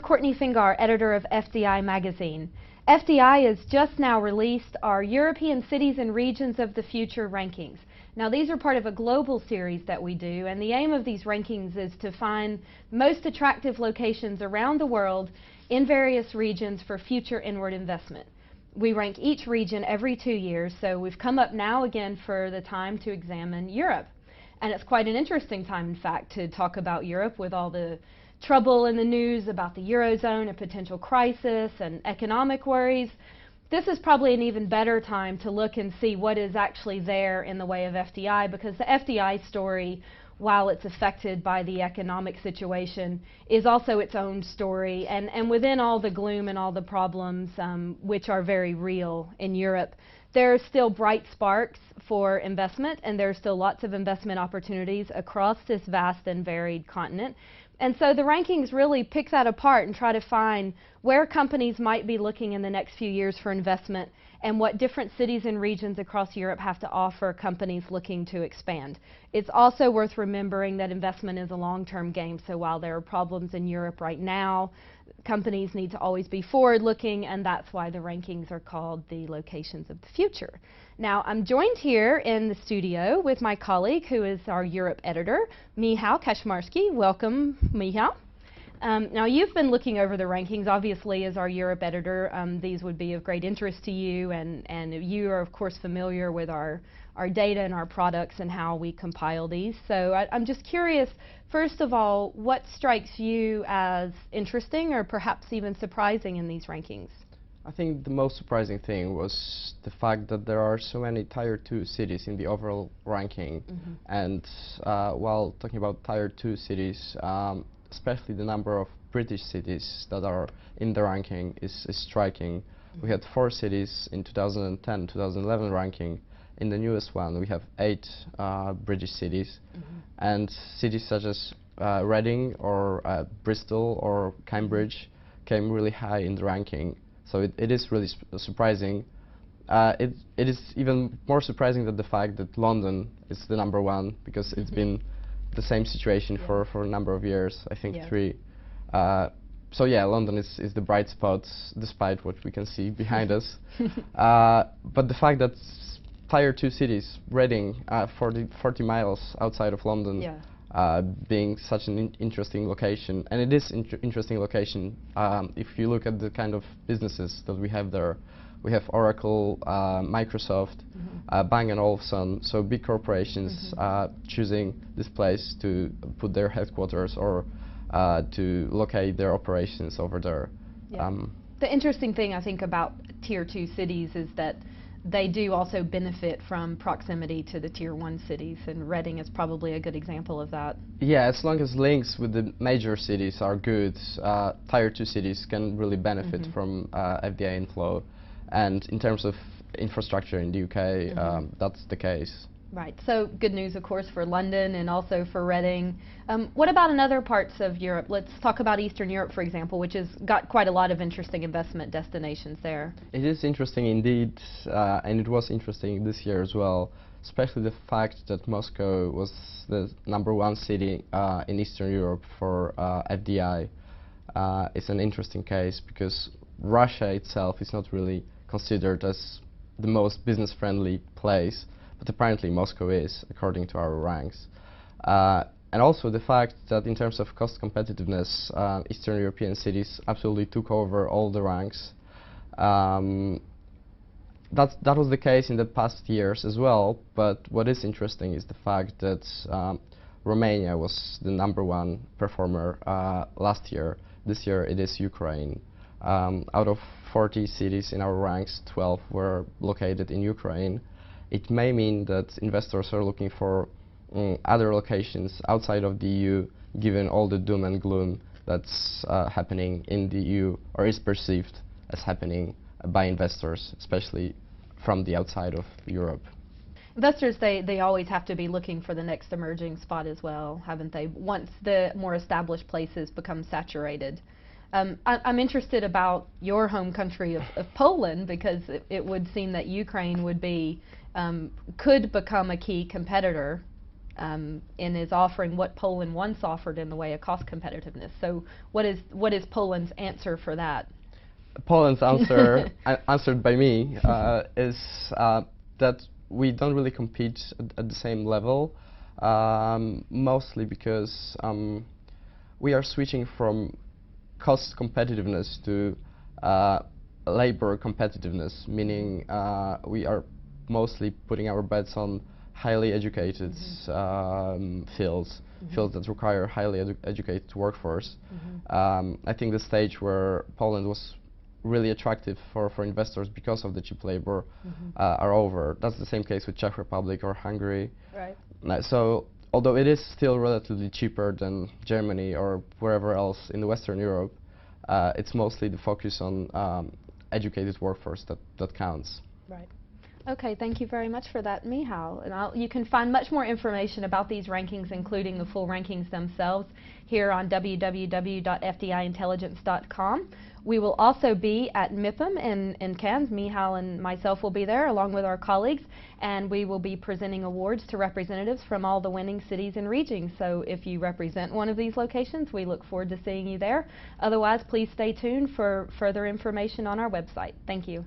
Courtney Fingar, editor of FDI Magazine. FDI has just now released our European Cities and Regions of the Future rankings. Now these are part of a global series that we do, and the aim of these rankings is to find most attractive locations around the world in various regions for future inward investment. We rank each region every 2 years, so we've come up now again for the time to examine Europe. And it's quite an interesting time, in fact, to talk about Europe with all the trouble in the news about the Eurozone, a potential crisis, and economic worries. This is probably an even better time to look and see what is actually there in the way of FDI, because the FDI story, while it's affected by the economic situation, is also its own story. And within all the gloom and all the problems, which are very real in Europe, there are still bright sparks for investment, and there are still lots of investment opportunities across this vast and varied continent. And so the rankings really pick that apart and try to find where companies might be looking in the next few years for investment and what different cities and regions across Europe have to offer companies looking to expand. It's also worth remembering that investment is a long-term game, so while there are problems in Europe right now, companies need to always be forward-looking, and that's why the rankings are called the locations of the future. Now, I'm joined here in the studio with my colleague, who is our Europe editor, Michał Kaczmarski. Welcome, Michał. Now, you've been looking over the rankings, obviously, as our Europe editor. These would be of great interest to you, and you are, of course, familiar with our data and our products and how we compile these. So I'm just curious, first of all, what strikes you as interesting or perhaps even surprising in these rankings? I think the most surprising thing was the fact that there are so many Tier 2 cities in the overall ranking. Mm-hmm. And while talking about Tier 2 cities, especially the number of British cities that are in the ranking is striking. Mm-hmm. We had 4 cities in 2010-2011 ranking. In the newest one, we have 8 British cities. Mm-hmm. And cities such as Reading or Bristol or Cambridge came really high in the ranking. So it is really surprising. It is even more surprising than the fact that London is the #1, because it's been the same situation for a number of years, I think 3. So yeah, London is the bright spot, despite what we can see behind us. But the fact that Tier 2 cities, Reading, 40 miles outside of London, being such an interesting location, and it is interesting location. If you look at the kind of businesses that we have there, we have Oracle, Microsoft, Bang & Olufsen, so big corporations choosing this place to put their headquarters or to locate their operations over there. Yeah. The interesting thing, I think, about Tier 2 cities is that they do also benefit from proximity to the Tier 1 cities, and Reading is probably a good example of that. Yeah, as long as links with the major cities are good, Tier 2 cities can really benefit from FDI inflow. And in terms of infrastructure in the UK, that's the case. Right. So good news, of course, for London and also for Reading. What about in other parts of Europe? Let's talk about Eastern Europe, for example, which has got quite a lot of interesting investment destinations there. It is interesting indeed, and it was interesting this year as well, especially the fact that Moscow was the #1 city in Eastern Europe for FDI. It's an interesting case because Russia itself is not really considered as the most business-friendly place, but apparently Moscow is, according to our ranks. And also the fact that in terms of cost competitiveness, Eastern European cities absolutely took over all the ranks. That was the case in the past years as well, but what is interesting is the fact that Romania was the #1 performer last year. This year it is Ukraine. Out of 40 cities in our ranks, 12 were located in Ukraine. It may mean that investors are looking for other locations outside of the EU, given all the doom and gloom that's happening in the EU, or is perceived as happening by investors, especially from the outside of Europe. Investors, they always have to be looking for the next emerging spot as well, haven't they? Once the more established places become saturated. I'm interested about your home country of Poland, because it would seem that Ukraine would be, could become a key competitor and is offering what Poland once offered in the way of cost competitiveness. So what is Poland's answer for that? Poland's answer, answered by me, is that we don't really compete at the same level, mostly because we are switching from cost competitiveness to labor competitiveness, meaning we are mostly putting our bets on highly educated fields that require highly educated workforce. I think the stage where Poland was really attractive for investors because of the cheap labor are over. That's the same case with Czech Republic or Hungary. Right. So although it is still relatively cheaper than Germany or wherever else in Western Europe, it's mostly the focus on educated workforce that counts. Right. Okay, thank you very much for that, Michał. And you can find much more information about these rankings, including the full rankings themselves, here on www.fdiintelligence.com. We will also be at MIPIM in Cannes. Michał and myself will be there, along with our colleagues, and we will be presenting awards to representatives from all the winning cities and regions. So if you represent one of these locations, we look forward to seeing you there. Otherwise, please stay tuned for further information on our website. Thank you.